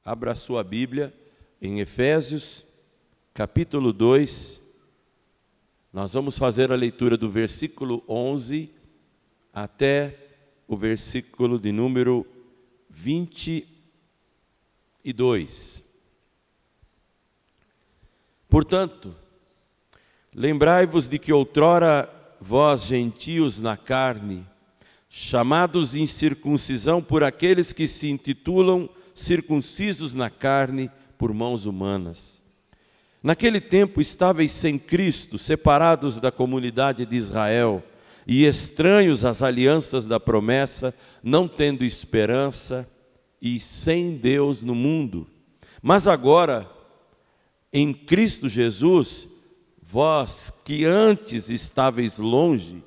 Abra a sua Bíblia em Efésios, capítulo 2. Nós vamos fazer a leitura do versículo 11 até o versículo de número 22. Portanto, lembrai-vos de que outrora vós, gentios na carne, chamados incircuncisão por aqueles que se intitulam circuncisos na carne por mãos humanas. Naquele tempo estáveis sem Cristo, separados da comunidade de Israel e estranhos às alianças da promessa, não tendo esperança e sem Deus no mundo. Mas agora, em Cristo Jesus, vós que antes estáveis longe,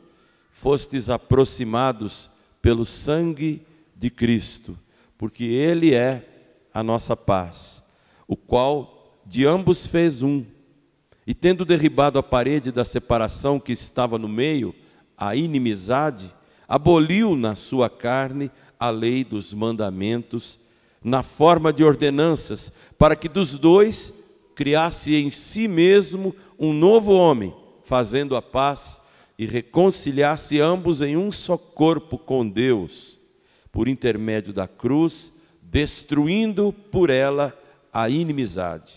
fostes aproximados pelo sangue de Cristo, porque Ele é a nossa paz, o qual de ambos fez um, e tendo derribado a parede da separação que estava no meio, a inimizade, aboliu na sua carne a lei dos mandamentos, na forma de ordenanças, para que dos dois criasse em si mesmo um novo homem, fazendo a paz e reconciliasse ambos em um só corpo com Deus, por intermédio da cruz, destruindo por ela a inimizade.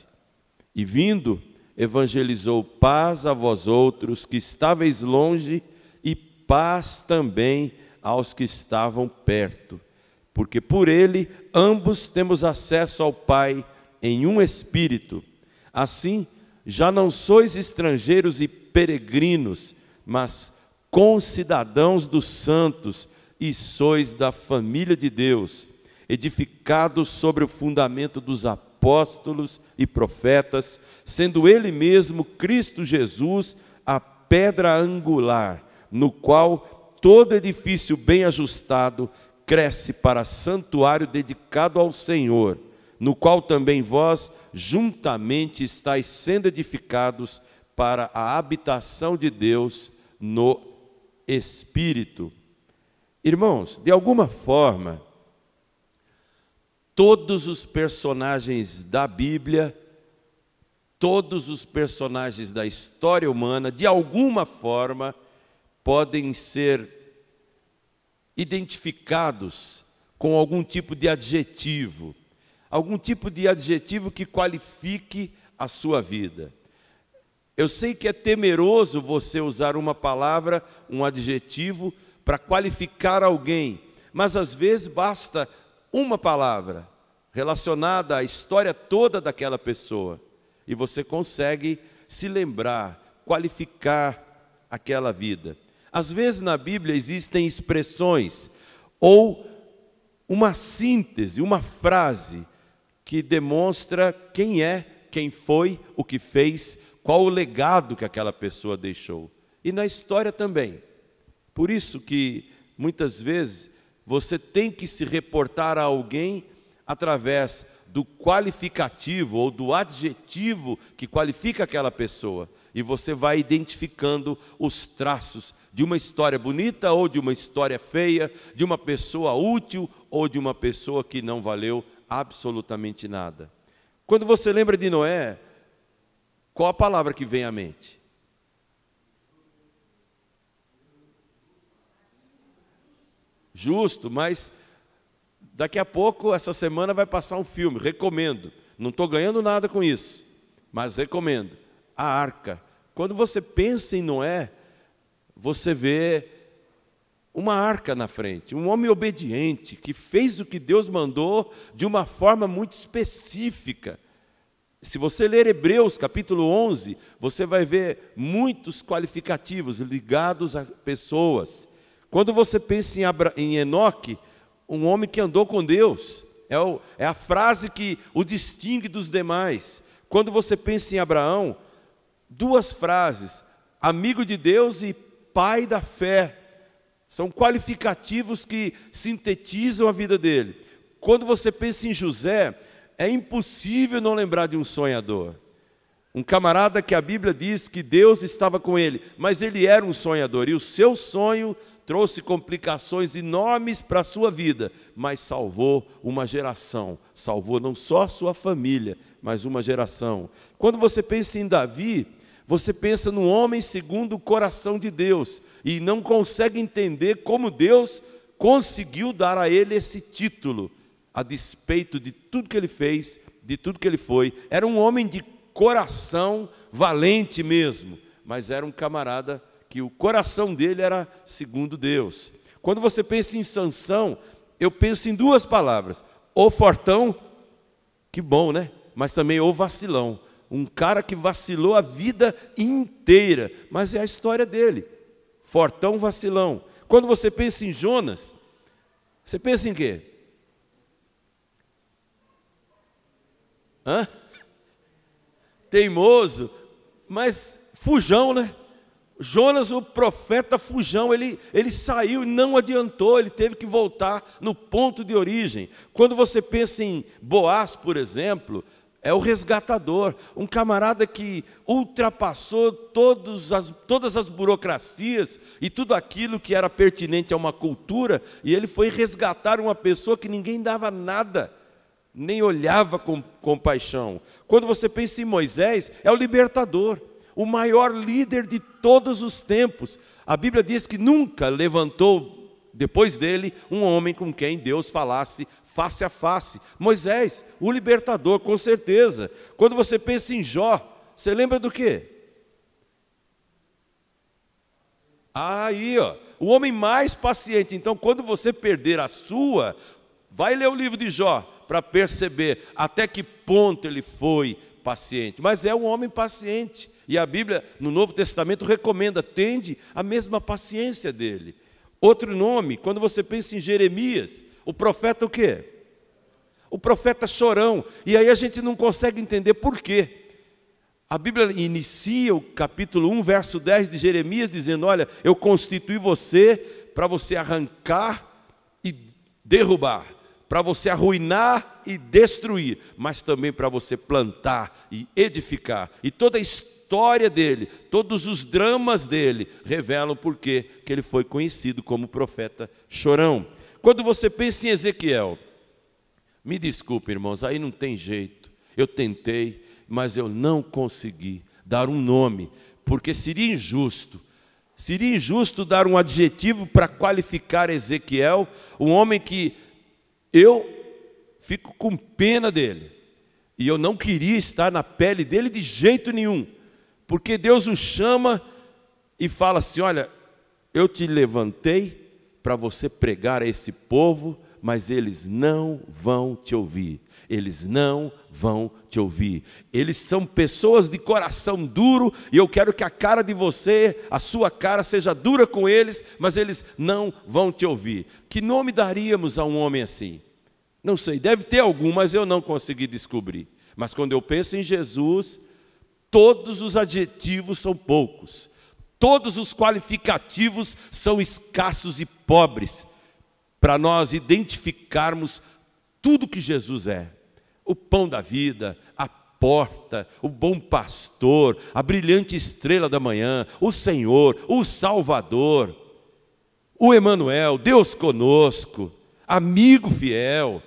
E vindo, evangelizou paz a vós outros que estáveis longe e paz também aos que estavam perto, porque por ele ambos temos acesso ao Pai em um Espírito. Assim, já não sois estrangeiros e peregrinos, mas concidadãos dos santos, e sois da família de Deus, edificados sobre o fundamento dos apóstolos e profetas, sendo Ele mesmo, Cristo Jesus, a pedra angular, no qual todo edifício bem ajustado cresce para santuário dedicado ao Senhor, no qual também vós juntamente estáis sendo edificados para a habitação de Deus no Espírito. Irmãos, de alguma forma, todos os personagens da Bíblia, todos os personagens da história humana, de alguma forma, podem ser identificados com algum tipo de adjetivo que qualifique a sua vida. Eu sei que é temeroso você usar uma palavra, um adjetivo, para qualificar alguém, mas às vezes basta uma palavra relacionada à história toda daquela pessoa, e você consegue se lembrar, qualificar aquela vida. Às vezes na Bíblia existem expressões, ou uma síntese, uma frase, que demonstra quem é, quem foi, o que fez, qual o legado que aquela pessoa deixou. E na história também. Por isso que, muitas vezes, você tem que se reportar a alguém através do qualificativo ou do adjetivo que qualifica aquela pessoa. E você vai identificando os traços de uma história bonita ou de uma história feia, de uma pessoa útil ou de uma pessoa que não valeu absolutamente nada. Quando você lembra de Noé, qual a palavra que vem à mente? Justo, mas daqui a pouco, essa semana, vai passar um filme, recomendo. Não estou ganhando nada com isso, mas recomendo. A arca. Quando você pensa em Noé, você vê uma arca na frente, um homem obediente, que fez o que Deus mandou de uma forma muito específica. Se você ler Hebreus capítulo 11, você vai ver muitos qualificativos ligados a pessoas. Quando você pensa em Enoque, um homem que andou com Deus, é a frase que o distingue dos demais. Quando você pensa em Abraão, duas frases, amigo de Deus e pai da fé, são qualificativos que sintetizam a vida dele. Quando você pensa em José, é impossível não lembrar de um sonhador. Um camarada que a Bíblia diz que Deus estava com ele, mas ele era um sonhador, e o seu sonho trouxe complicações enormes para a sua vida, mas salvou uma geração, salvou não só a sua família, mas uma geração. Quando você pensa em Davi, você pensa num homem segundo o coração de Deus, e não consegue entender como Deus conseguiu dar a ele esse título, a despeito de tudo que ele fez, de tudo que ele foi. Era um homem de coração valente mesmo, mas era um camarada que o coração dele era segundo Deus. Quando você pensa em Sansão, eu penso em duas palavras: o fortão, que bom, né? Mas também o vacilão. Um cara que vacilou a vida inteira, mas é a história dele. Fortão, vacilão. Quando você pensa em Jonas, você pensa em quê? Teimoso, mas fujão, né? Jonas, o profeta fujão, ele saiu e não adiantou, ele teve que voltar no ponto de origem. Quando você pensa em Boaz, por exemplo, é o resgatador, um camarada que ultrapassou todas as burocracias e tudo aquilo que era pertinente a uma cultura, e ele foi resgatar uma pessoa que ninguém dava nada, nem olhava com compaixão. Quando você pensa em Moisés, é o libertador, o maior líder de todos os tempos. A Bíblia diz que nunca levantou, depois dele, um homem com quem Deus falasse face a face. Moisés, o libertador, com certeza. Quando você pensa em Jó, você lembra do quê? Aí, ó, o homem mais paciente. Então, quando você perder a sua, vai ler o livro de Jó, para perceber até que ponto ele foi paciente. Mas é um homem paciente. E a Bíblia, no Novo Testamento, recomenda, tende a mesma paciência dele. Outro nome, quando você pensa em Jeremias, o profeta o quê? O profeta chorão. E aí a gente não consegue entender por quê. A Bíblia inicia o capítulo 1, verso 10 de Jeremias, dizendo: olha, eu constituí você para você arrancar e derrubar, para você arruinar e destruir, mas também para você plantar e edificar. E toda a história dele, todos os dramas dele, revelam por que ele foi conhecido como profeta chorão. Quando você pensa em Ezequiel, me desculpe, irmãos, aí não tem jeito. Eu tentei, mas eu não consegui dar um nome, porque seria injusto dar um adjetivo para qualificar Ezequiel, um homem que eu fico com pena dele, e eu não queria estar na pele dele de jeito nenhum, porque Deus o chama e fala assim: olha, eu te levantei para você pregar a esse povo, mas eles não vão te ouvir. Eles não vão te ouvir. Eles são pessoas de coração duro, e eu quero que a cara de você, a sua cara, seja dura com eles, mas eles não vão te ouvir. Que nome daríamos a um homem assim? Não sei, deve ter algum, mas eu não consegui descobrir. Mas quando eu penso em Jesus, todos os adjetivos são poucos. Todos os qualificativos são escassos e pobres, para nós identificarmos tudo que Jesus é: o pão da vida, a porta, o bom pastor, a brilhante estrela da manhã, o Senhor, o Salvador, o Emanuel, Deus conosco, amigo fiel.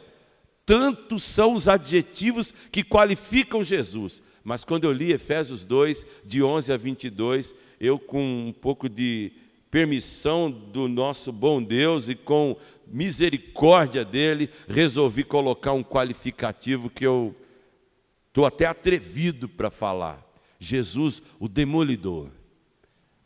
Tantos são os adjetivos que qualificam Jesus. Mas quando eu li Efésios 2, de 11 a 22, eu, com um pouco de permissão do nosso bom Deus e com misericórdia dele, resolvi colocar um qualificativo que eu estou até atrevido para falar: Jesus, o demolidor.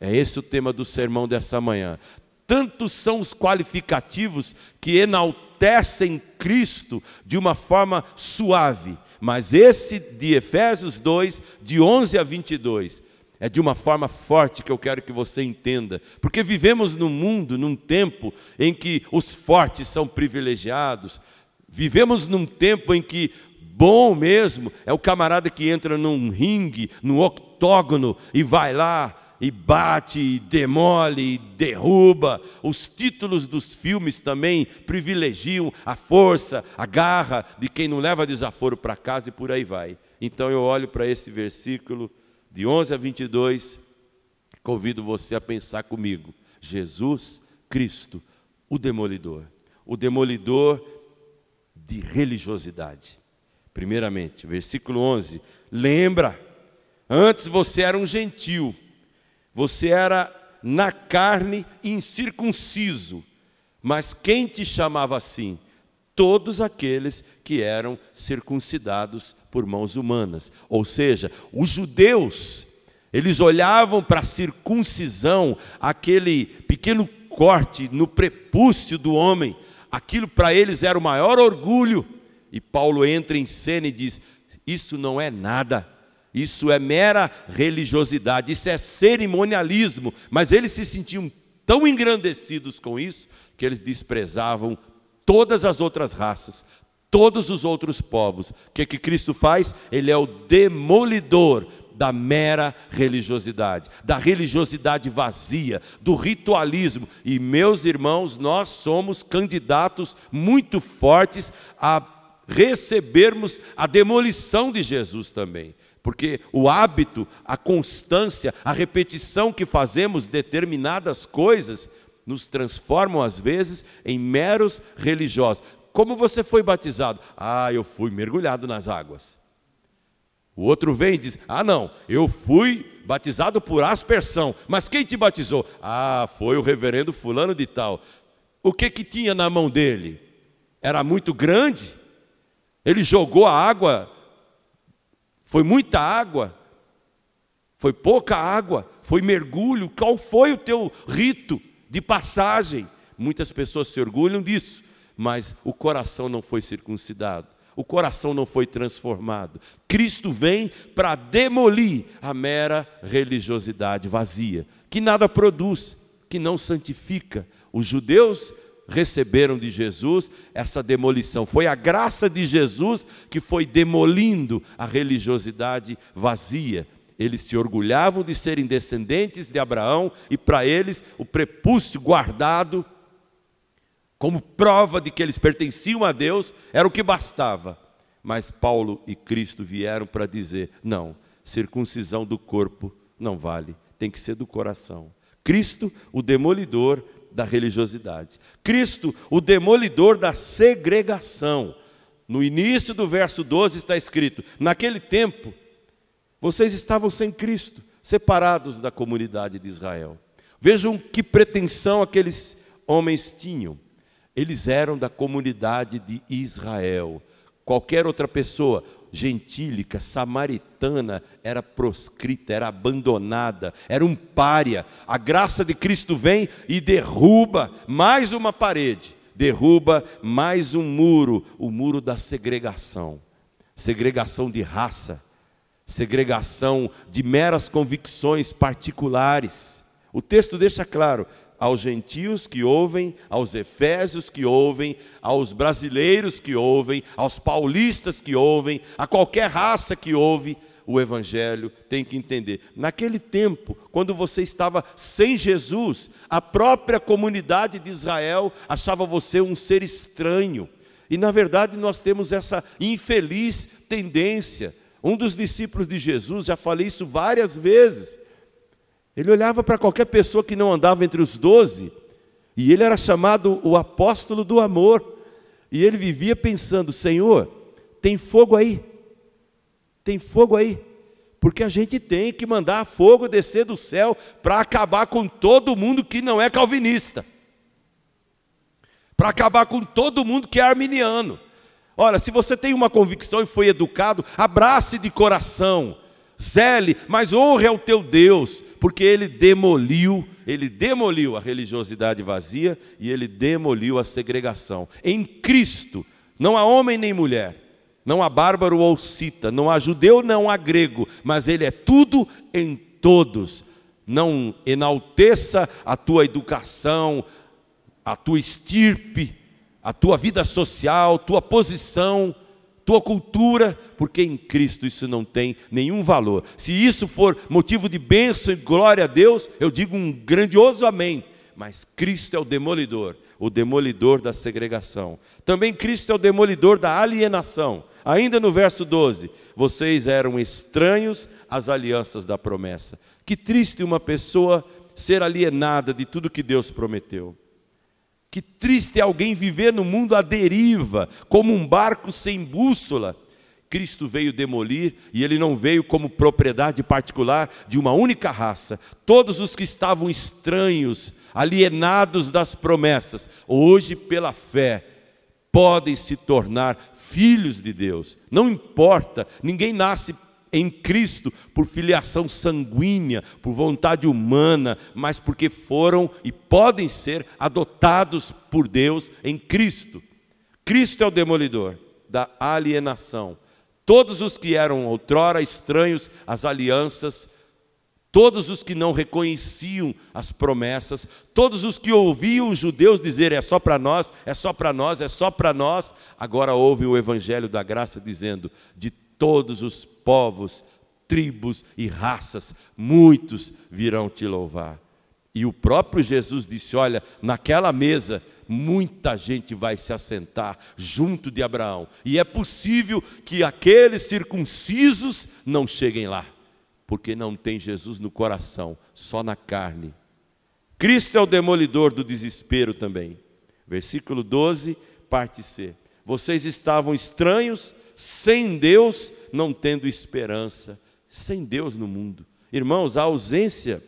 É esse o tema do sermão dessa manhã. Tantos são os qualificativos que enaltecem Cristo de uma forma suave, mas esse de Efésios 2, de 11 a 22, é de uma forma forte que eu quero que você entenda, porque vivemos num mundo, num tempo em que os fortes são privilegiados, vivemos num tempo em que bom mesmo é o camarada que entra num ringue, num octógono, e vai lá e bate, e demole, e derruba. Os títulos dos filmes também privilegiam a força, a garra de quem não leva desaforo para casa, e por aí vai. Então eu olho para esse versículo de 11 a 22, convido você a pensar comigo: Jesus Cristo, o demolidor de religiosidade. Primeiramente, versículo 11, lembra, antes você era um gentil, você era na carne incircunciso, mas quem te chamava assim? Todos aqueles que eram circuncidados por mãos humanas. Ou seja, os judeus, eles olhavam para a circuncisão, aquele pequeno corte no prepúcio do homem, aquilo para eles era o maior orgulho. E Paulo entra em cena e diz, isso não é nada, isso é mera religiosidade, isso é cerimonialismo. Mas eles se sentiam tão engrandecidos com isso, que eles desprezavam todas as outras raças, todos os outros povos. O que Cristo faz? Ele é o demolidor da mera religiosidade, da religiosidade vazia, do ritualismo. E, meus irmãos, nós somos candidatos muito fortes a recebermos a demolição de Jesus também. Porque o hábito, a constância, a repetição que fazemos determinadas coisas nos transformam às vezes em meros religiosos. Como você foi batizado? Ah, eu fui mergulhado nas águas. O outro vem e diz, ah não, eu fui batizado por aspersão. Mas quem te batizou? Ah, foi o reverendo fulano de tal. O que tinha na mão dele? Era muito grande? Ele jogou a água? Foi muita água? Foi pouca água? Foi mergulho? Qual foi o teu rito de passagem? Muitas pessoas se orgulham disso, mas o coração não foi circuncidado, o coração não foi transformado. Cristo vem para demolir a mera religiosidade vazia, que nada produz, que não santifica. Os judeus receberam de Jesus essa demolição. Foi a graça de Jesus que foi demolindo a religiosidade vazia. Eles se orgulhavam de serem descendentes de Abraão, e para eles o prepúcio guardado como prova de que eles pertenciam a Deus era o que bastava. Mas Paulo e Cristo vieram para dizer, não, circuncisão do corpo não vale, tem que ser do coração. Cristo, o demolidor da religiosidade. Cristo, o demolidor da segregação. No início do verso 12 está escrito, naquele tempo, vocês estavam sem Cristo, separados da comunidade de Israel. Vejam que pretensão aqueles homens tinham. Eles eram da comunidade de Israel. Qualquer outra pessoa, gentílica, samaritana, era proscrita, era abandonada, era um pária. A graça de Cristo vem e derruba mais uma parede, derruba mais um muro, o muro da segregação. Segregação de raça, segregação de meras convicções particulares. O texto deixa claro, aos gentios que ouvem, aos efésios que ouvem, aos brasileiros que ouvem, aos paulistas que ouvem, a qualquer raça que ouve o Evangelho, tem que entender. Naquele tempo, quando você estava sem Jesus, a própria comunidade de Israel achava você um ser estranho. E na verdade nós temos essa infeliz tendência. Um dos discípulos de Jesus, já falei isso várias vezes, ele olhava para qualquer pessoa que não andava entre os 12, e ele era chamado o apóstolo do amor, e ele vivia pensando, Senhor, tem fogo aí, porque a gente tem que mandar fogo descer do céu, para acabar com todo mundo que não é calvinista, para acabar com todo mundo que é arminiano. Ora, se você tem uma convicção e foi educado, abrace de coração, zele, mas honre ao teu Deus, porque Ele demoliu a religiosidade vazia e Ele demoliu a segregação. Em Cristo, não há homem nem mulher, não há bárbaro ou cita, não há judeu, não há grego, mas Ele é tudo em todos. Não enalteça a tua educação, a tua estirpe, a tua vida social, tua posição, tua cultura, porque em Cristo isso não tem nenhum valor. Se isso for motivo de bênção e glória a Deus, eu digo um grandioso amém. Mas Cristo é o demolidor da segregação. Também Cristo é o demolidor da alienação. Ainda no verso 12, vocês eram estranhos às alianças da promessa. Que triste uma pessoa ser alienada de tudo que Deus prometeu. Que triste é alguém viver no mundo à deriva, como um barco sem bússola. Cristo veio demolir, e Ele não veio como propriedade particular de uma única raça. Todos os que estavam estranhos, alienados das promessas, hoje pela fé, podem se tornar filhos de Deus. Não importa, ninguém nasce em Cristo por filiação sanguínea, por vontade humana, mas porque foram e podem ser adotados por Deus em Cristo. Cristo é o demolidor da alienação. Todos os que eram outrora estranhos às alianças, todos os que não reconheciam as promessas, todos os que ouviam os judeus dizer é só para nós, é só para nós, é só para nós, agora ouvem o evangelho da graça dizendo: de todos os povos, tribos e raças, muitos virão te louvar. E o próprio Jesus disse: olha, naquela mesa muita gente vai se assentar junto de Abraão, e é possível que aqueles circuncisos não cheguem lá, porque não tem Jesus no coração, só na carne. Cristo é o demolidor do desespero também. Versículo 12, parte C. Vocês estavam estranhos, sem Deus, não tendo esperança. Sem Deus no mundo. Irmãos, a ausência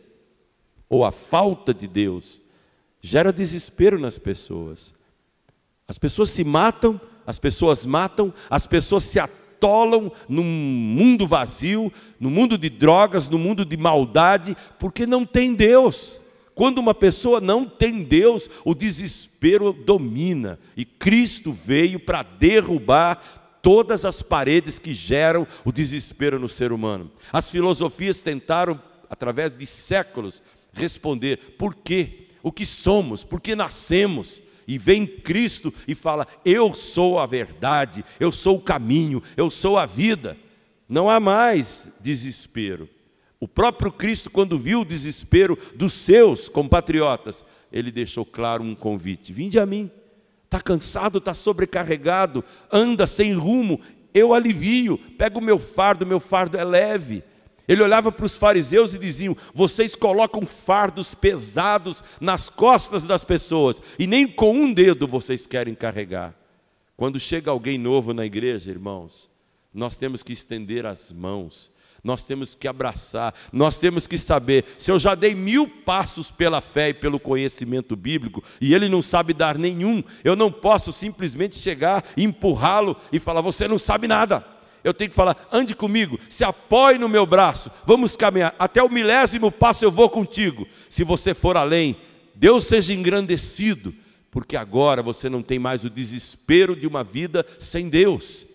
ou a falta de Deus gera desespero nas pessoas. As pessoas se matam, as pessoas matam, as pessoas se atolam num mundo vazio, no mundo de drogas, no mundo de maldade, porque não tem Deus. Quando uma pessoa não tem Deus, o desespero domina. E Cristo veio para derrubar todas as paredes que geram o desespero no ser humano. As filosofias tentaram, através de séculos, responder por quê? O que somos? Por que nascemos? E vem Cristo e fala: eu sou a verdade, eu sou o caminho, eu sou a vida. Não há mais desespero. O próprio Cristo, quando viu o desespero dos seus compatriotas, ele deixou claro um convite: vinde a mim. Está cansado, está sobrecarregado, anda sem rumo, eu alivio, pega o meu fardo é leve. Ele olhava para os fariseus e diziam: vocês colocam fardos pesados nas costas das pessoas, e nem com um dedo vocês querem carregar. Quando chega alguém novo na igreja, irmãos, nós temos que estender as mãos, nós temos que abraçar, nós temos que saber: se eu já dei 1000 passos pela fé e pelo conhecimento bíblico, e ele não sabe dar nenhum, eu não posso simplesmente chegar, empurrá-lo e falar: você não sabe nada. Eu tenho que falar: ande comigo, se apoie no meu braço, vamos caminhar, até o 1000º passo eu vou contigo. Se você for além, Deus seja engrandecido, porque agora você não tem mais o desespero de uma vida sem Deus,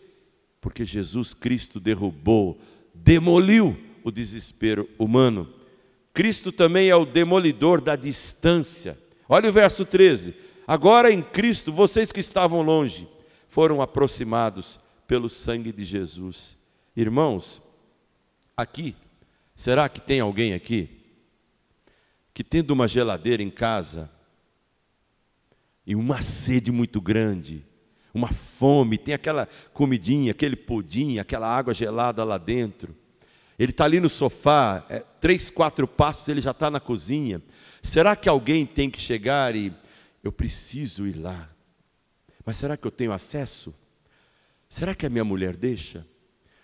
porque Jesus Cristo derrubou, demoliu o desespero humano. Cristo também é o demolidor da distância. Olha o verso 13: agora em Cristo, vocês que estavam longe, foram aproximados pelo sangue de Jesus. Irmãos, aqui, será que tem alguém aqui que, tendo uma geladeira em casa e uma sede muito grande, uma fome, tem aquela comidinha, aquele pudim, aquela água gelada lá dentro, ele está ali no sofá, 3, 4 passos ele já está na cozinha. Será que alguém tem que chegar e: eu preciso ir lá, mas será que eu tenho acesso? Será que a minha mulher deixa?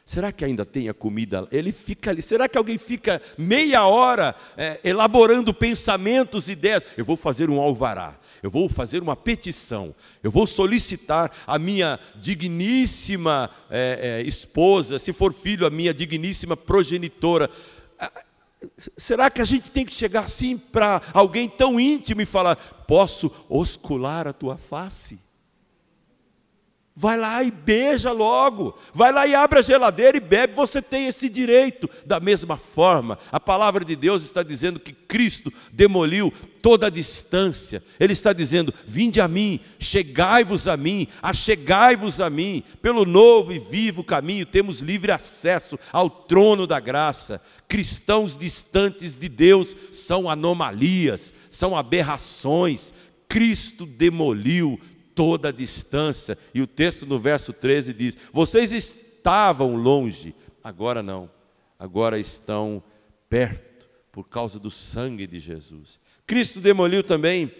Será que ainda tem a comida? Ele fica ali. Será que alguém fica meia hora elaborando pensamentos, ideias? Eu vou fazer um alvará, eu vou fazer uma petição, eu vou solicitar a minha digníssima esposa, se for filho, a minha digníssima progenitora. Será que a gente tem que chegar assim para alguém tão íntimo e falar: posso oscular a tua face? Vai lá e beija logo, vai lá e abre a geladeira e bebe, você tem esse direito. Da mesma forma, a palavra de Deus está dizendo que Cristo demoliu toda a distância. Ele está dizendo: vinde a mim, chegai-vos a mim, achegai-vos a mim. Pelo novo e vivo caminho temos livre acesso ao trono da graça. Cristãos distantes de Deus são anomalias, são aberrações. Cristo demoliu toda a distância, e o texto no verso 13 diz: vocês estavam longe, agora não, agora estão perto, por causa do sangue de Jesus. Cristo demoliu também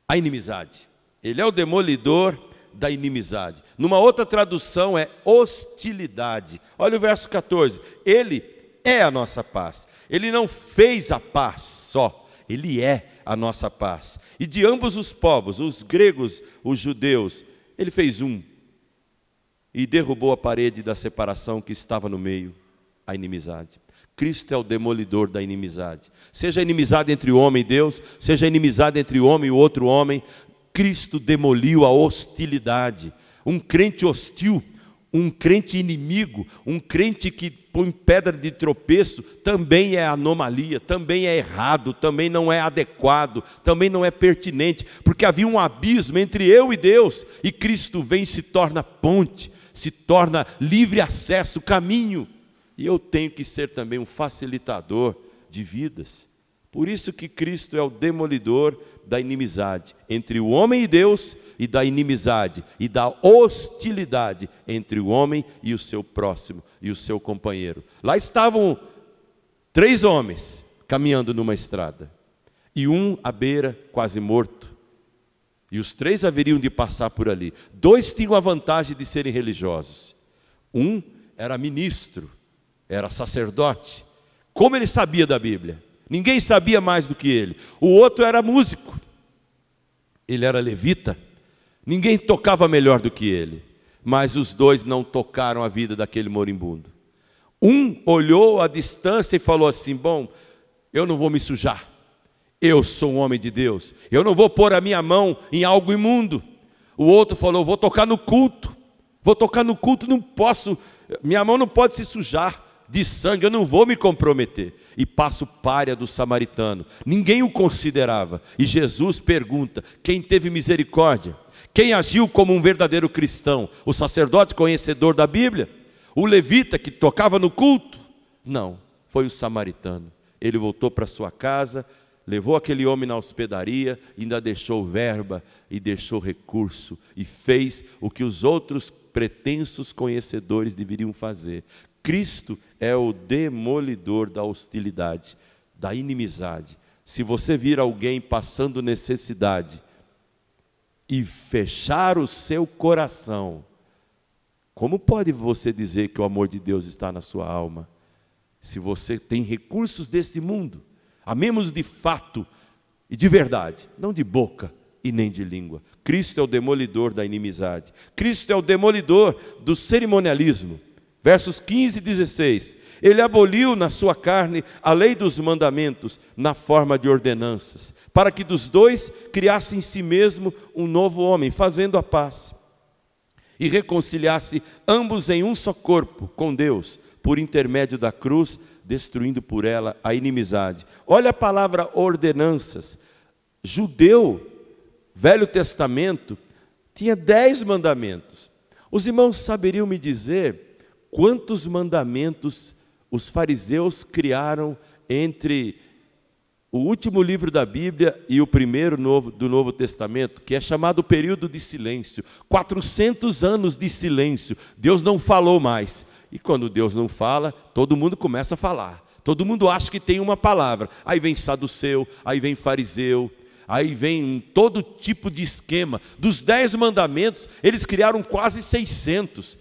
a inimizade. Ele é o demolidor da inimizade. Numa outra tradução é hostilidade. Olha o verso 14. Ele é a nossa paz. Ele não fez a paz só, ele é a nossa paz. E de ambos os povos, os gregos, os judeus, ele fez um. E derrubou a parede da separação que estava no meio, a inimizade. Cristo é o demolidor da inimizade. Seja a inimizade entre o homem e Deus, seja a inimizade entre o homem e o outro homem, Cristo demoliu a hostilidade. Um crente hostil, um crente inimigo, um crente que põe pedra de tropeço, também é anomalia, também é errado, também não é adequado, também não é pertinente, porque havia um abismo entre eu e Deus, e Cristo vem e se torna ponte, se torna livre acesso, caminho, e eu tenho que ser também um facilitador de vidas. Por isso que Cristo é o demolidor da inimizade entre o homem e Deus, e da inimizade e da hostilidade entre o homem e o seu próximo e o seu companheiro. Lá estavam 3 homens caminhando numa estrada, e um à beira, quase morto, e os 3 haveriam de passar por ali. 2 tinham a vantagem de serem religiosos. Um era ministro, era sacerdote. Como ele sabia da Bíblia? Ninguém sabia mais do que ele. O outro era músico, ele era levita. Ninguém tocava melhor do que ele. Mas os 2 não tocaram a vida daquele moribundo. Um olhou à distância e falou assim: bom, eu não vou me sujar, eu sou um homem de Deus, eu não vou pôr a minha mão em algo imundo. O outro falou: vou tocar no culto, não posso, minha mão não pode se sujar de sangue, eu não vou me comprometer. E passa o pária do samaritano, ninguém o considerava. E Jesus pergunta: quem teve misericórdia? Quem agiu como um verdadeiro cristão? O sacerdote conhecedor da Bíblia? O levita que tocava no culto? Não, foi o samaritano. Ele voltou para sua casa, levou aquele homem na hospedaria, ainda deixou verba e deixou recurso, e fez o que os outros pretensos conhecedores deveriam fazer. Cristo é o demolidor da hostilidade, da inimizade. Se você vir alguém passando necessidade e fechar o seu coração, como pode você dizer que o amor de Deus está na sua alma? Se você tem recursos desse mundo, amemos de fato e de verdade, não de boca e nem de língua. Cristo é o demolidor da inimizade. Cristo é o demolidor do cerimonialismo. Versos 15 e 16. Ele aboliu na sua carne a lei dos mandamentos na forma de ordenanças, para que dos 2 criasse em si mesmo um novo homem, fazendo a paz, e reconciliasse ambos em um só corpo com Deus, por intermédio da cruz, destruindo por ela a inimizade. Olha a palavra ordenanças. Judeu, Velho Testamento, tinha 10 mandamentos. Os irmãos saberiam me dizer quantos mandamentos os fariseus criaram entre o último livro da Bíblia e o primeiro do Novo Testamento, que é chamado período de silêncio. 400 anos de silêncio, Deus não falou mais. E quando Deus não fala, todo mundo começa a falar. Todo mundo acha que tem uma palavra. Aí vem saduceu, aí vem fariseu, aí vem todo tipo de esquema. Dos 10 mandamentos, eles criaram quase 600.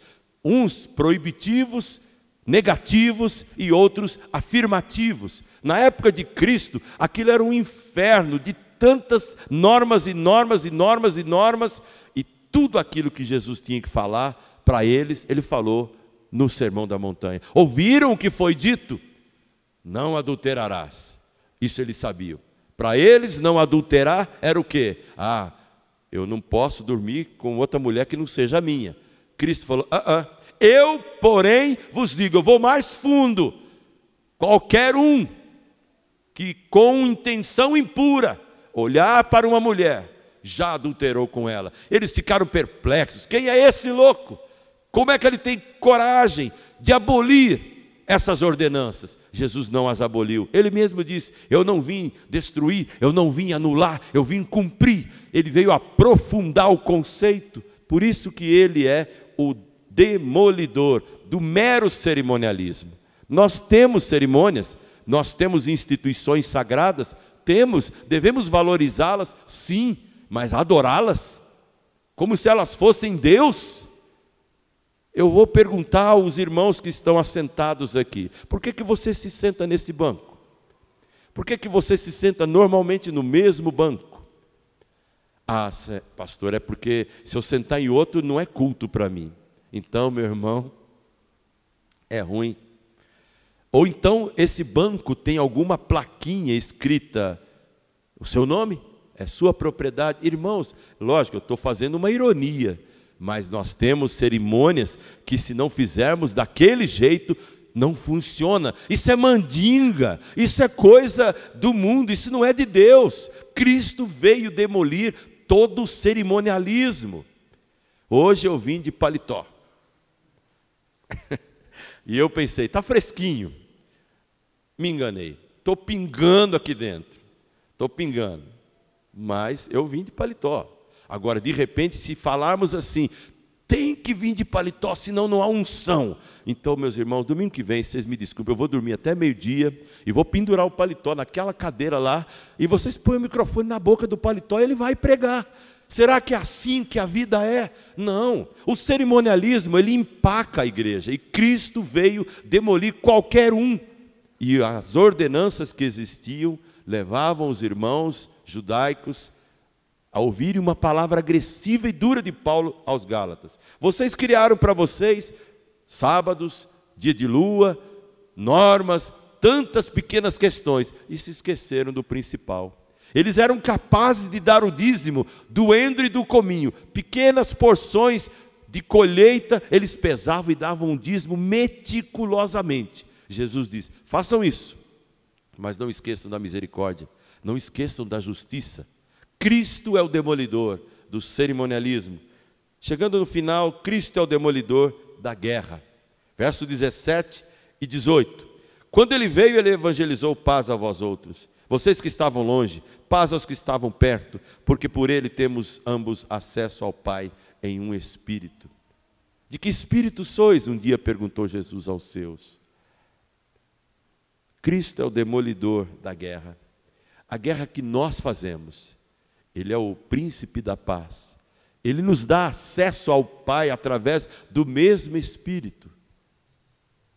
Uns proibitivos, negativos e outros afirmativos. Na época de Cristo, aquilo era um inferno de tantas normas e normas e normas e normas, e tudo aquilo que Jesus tinha que falar para eles, ele falou no Sermão da Montanha. Ouviram o que foi dito? Não adulterarás. Isso eles sabiam. Para eles, não adulterar era o quê? Eu não posso dormir com outra mulher que não seja minha. Cristo falou, eu, porém, vos digo, eu vou mais fundo. Qualquer um que com intenção impura olhar para uma mulher, já adulterou com ela. Eles ficaram perplexos. Quem é esse louco? Como é que ele tem coragem de abolir essas ordenanças? Jesus não as aboliu. Ele mesmo disse, eu não vim destruir, eu não vim anular, eu vim cumprir. Ele veio aprofundar o conceito. Por isso que ele é o demolidor do mero cerimonialismo. Nós temos cerimônias, nós temos instituições sagradas, devemos valorizá-las, sim, mas adorá-las? Como se elas fossem Deus? Eu vou perguntar aos irmãos que estão assentados aqui: por que você se senta nesse banco? Por que você se senta normalmente no mesmo banco? Ah, pastor, é porque se eu sentar em outro não é culto para mim. Então, meu irmão, é ruim. Ou então esse banco tem alguma plaquinha escrita o seu nome, é sua propriedade. Irmãos, lógico, eu estou fazendo uma ironia, mas nós temos cerimônias que, se não fizermos daquele jeito, não funciona. Isso é mandinga, isso é coisa do mundo, isso não é de Deus. Cristo veio demolir todo o cerimonialismo. Hoje eu vim de paletó. E eu pensei, está fresquinho. Me enganei, estou pingando aqui dentro. Estou pingando. Mas eu vim de paletó. Agora, de repente, se falarmos assim, tem que vir de paletó, senão não há unção. Então, meus irmãos, domingo que vem, vocês me desculpem, eu vou dormir até meio-dia e vou pendurar o paletó naquela cadeira lá, e vocês põem o microfone na boca do paletó e ele vai pregar. Será que é assim que a vida é? Não. O cerimonialismo, ele empaca a igreja, e Cristo veio demolir qualquer um. E as ordenanças que existiam levavam os irmãos judaicos a ouvirem uma palavra agressiva e dura de Paulo aos Gálatas. Vocês criaram para vocês sábados, dia de lua, normas, tantas pequenas questões, e se esqueceram do principal. Eles eram capazes de dar o dízimo do endro e do cominho, pequenas porções de colheita, eles pesavam e davam um dízimo meticulosamente. Jesus diz: façam isso, mas não esqueçam da misericórdia, não esqueçam da justiça. Cristo é o demolidor do cerimonialismo. Chegando no final, Cristo é o demolidor da guerra. Verso 17 e 18. Quando ele veio, ele evangelizou: paz a vós outros, vocês que estavam longe, paz aos que estavam perto, porque por ele temos ambos acesso ao Pai em um espírito. De que espírito sois? Um dia perguntou Jesus aos seus. Cristo é o demolidor da guerra. A guerra que nós fazemos. Ele é o príncipe da paz. Ele nos dá acesso ao Pai através do mesmo Espírito.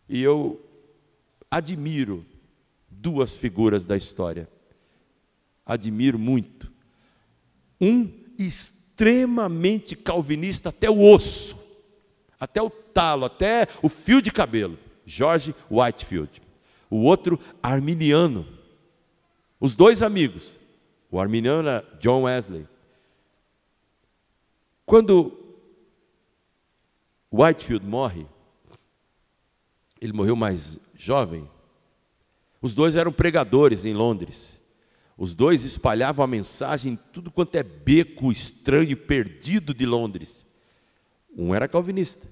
E eu admiro duas figuras da história. Admiro muito. Um extremamente calvinista até o osso, até o talo, até o fio de cabelo. George Whitefield. O outro, arminiano. Os dois amigos. O arminiano era John Wesley. Quando Whitefield morre, ele morreu mais jovem, os dois eram pregadores em Londres. Os dois espalhavam a mensagem em tudo quanto é beco estranho e perdido de Londres. Um era calvinista,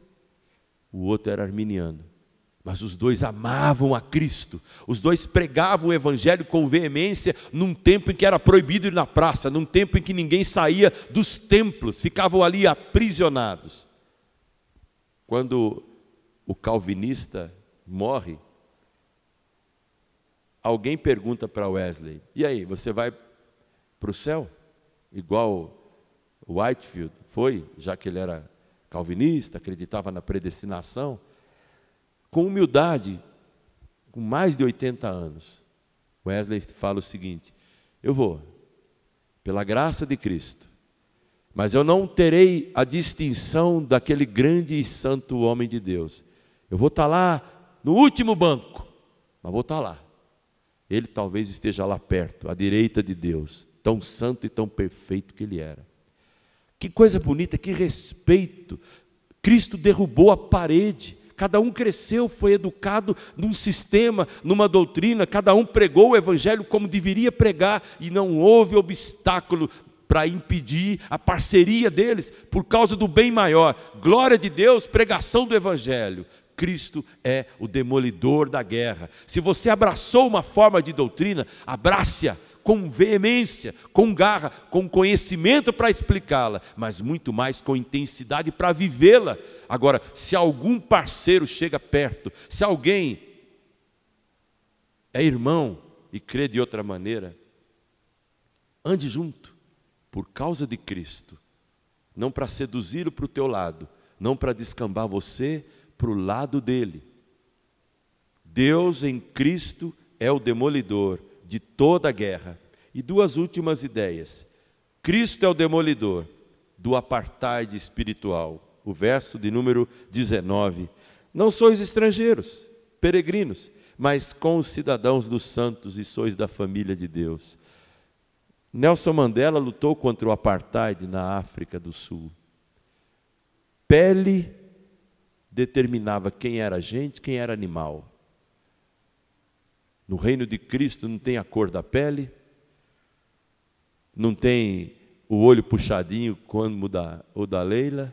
o outro era arminiano. Mas os dois amavam a Cristo. Os dois pregavam o evangelho com veemência num tempo em que era proibido ir na praça, num tempo em que ninguém saía dos templos, ficavam ali aprisionados. Quando o calvinista morre, alguém pergunta para Wesley: e aí, você vai para o céu? Igual Whitefield foi, já que ele era calvinista, acreditava na predestinação. Com humildade, com mais de 80 anos, Wesley fala o seguinte: eu vou, pela graça de Cristo, mas eu não terei a distinção daquele grande e santo homem de Deus. Eu vou estar lá no último banco, mas vou estar lá. Ele talvez esteja lá perto, à direita de Deus, tão santo e tão perfeito que ele era. Que coisa bonita, que respeito. Cristo derrubou a parede. Cada um cresceu, foi educado num sistema, numa doutrina, cada um pregou o evangelho como deveria pregar, e não houve obstáculo para impedir a parceria deles, por causa do bem maior. Glória de Deus, pregação do evangelho. Cristo é o demolidor da guerra. Se você abraçou uma forma de doutrina, abrace-a com veemência, com garra, com conhecimento para explicá-la, mas muito mais com intensidade para vivê-la. Agora, se algum parceiro chega perto, se alguém é irmão e crê de outra maneira, ande junto, por causa de Cristo, não para seduzi-lo para o teu lado, não para descambar você para o lado dele. Deus em Cristo é o demolidor de toda a guerra. E duas últimas ideias. Cristo é o demolidor do apartheid espiritual. O verso de número 19. Não sois estrangeiros, peregrinos, mas concidadãos dos santos e sois da família de Deus. Nelson Mandela lutou contra o apartheid na África do Sul. Pele determinava quem era gente, quem era animal. No reino de Cristo não tem a cor da pele, não tem o olho puxadinho como o da Leila,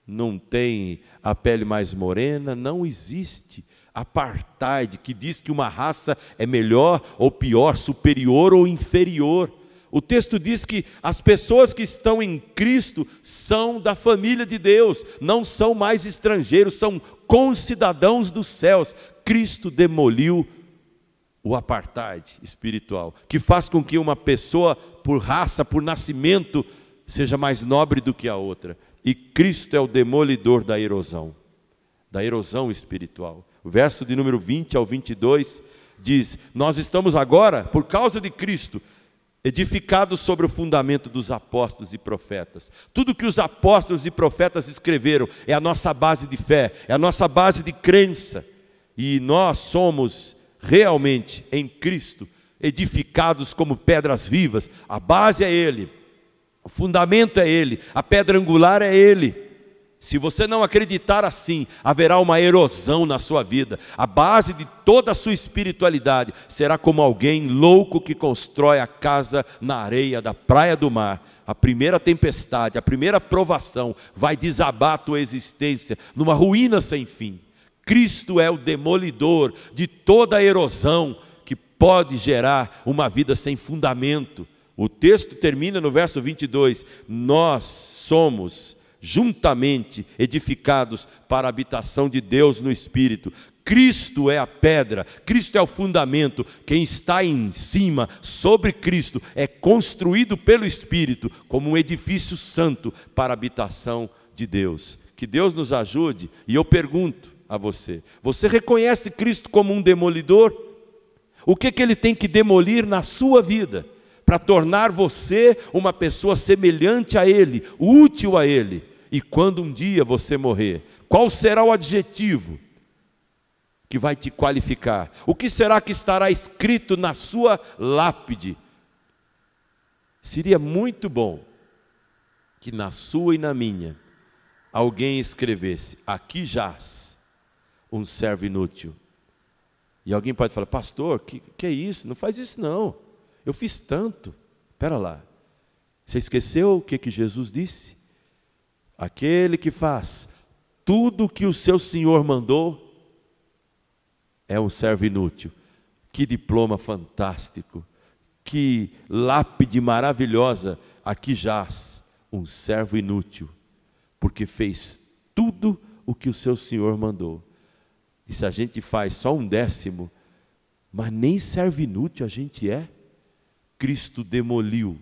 não tem a pele mais morena, não existe apartheid que diz que uma raça é melhor ou pior, superior ou inferior. O texto diz que as pessoas que estão em Cristo são da família de Deus, não são mais estrangeiros, são concidadãos dos céus. Cristo demoliu o apartheid espiritual, que faz com que uma pessoa, por raça, por nascimento, seja mais nobre do que a outra. E Cristo é o demolidor da erosão espiritual. O verso de número 20 ao 22 diz: nós estamos agora, por causa de Cristo, edificados sobre o fundamento dos apóstolos e profetas. Tudo que os apóstolos e profetas escreveram é a nossa base de fé, é a nossa base de crença. E nós somos realmente em Cristo edificados como pedras vivas. A base é Ele, o fundamento é Ele, a pedra angular é Ele. Se você não acreditar assim, haverá uma erosão na sua vida. A base de toda a sua espiritualidade será como alguém louco que constrói a casa na areia da praia do mar. A primeira tempestade, a primeira provação vai desabar a tua existência numa ruína sem fim. Cristo é o demolidor de toda a erosão que pode gerar uma vida sem fundamento. O texto termina no verso 22. Nós somos juntamente edificados para a habitação de Deus no Espírito. Cristo é a pedra, Cristo é o fundamento. Quem está em cima, sobre Cristo, é construído pelo Espírito como um edifício santo para a habitação de Deus. Que Deus nos ajude. E eu pergunto a você: você reconhece Cristo como um demolidor? O que Ele tem que demolir na sua vida para tornar você uma pessoa semelhante a Ele, útil a Ele? E quando um dia você morrer, qual será o adjetivo que vai te qualificar? O que será que estará escrito na sua lápide? Seria muito bom que na sua e na minha alguém escrevesse: aqui jaz um servo inútil. E alguém pode falar: pastor, que é isso? Não faz isso não, eu fiz tanto. Espera lá, você esqueceu o que Jesus disse? Aquele que faz tudo o que o seu Senhor mandou é um servo inútil. Que diploma fantástico, que lápide maravilhosa. Aqui jaz um servo inútil, porque fez tudo o que o seu Senhor mandou. E se a gente faz só 1/10, mas nem servo inútil a gente é. Cristo demoliu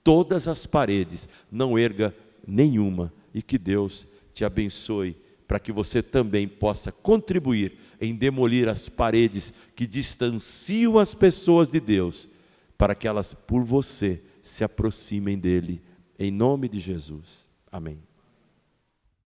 todas as paredes, não erga nenhuma. E que Deus te abençoe, para que você também possa contribuir em demolir as paredes que distanciam as pessoas de Deus, para que elas, por você, se aproximem dele, em nome de Jesus. Amém.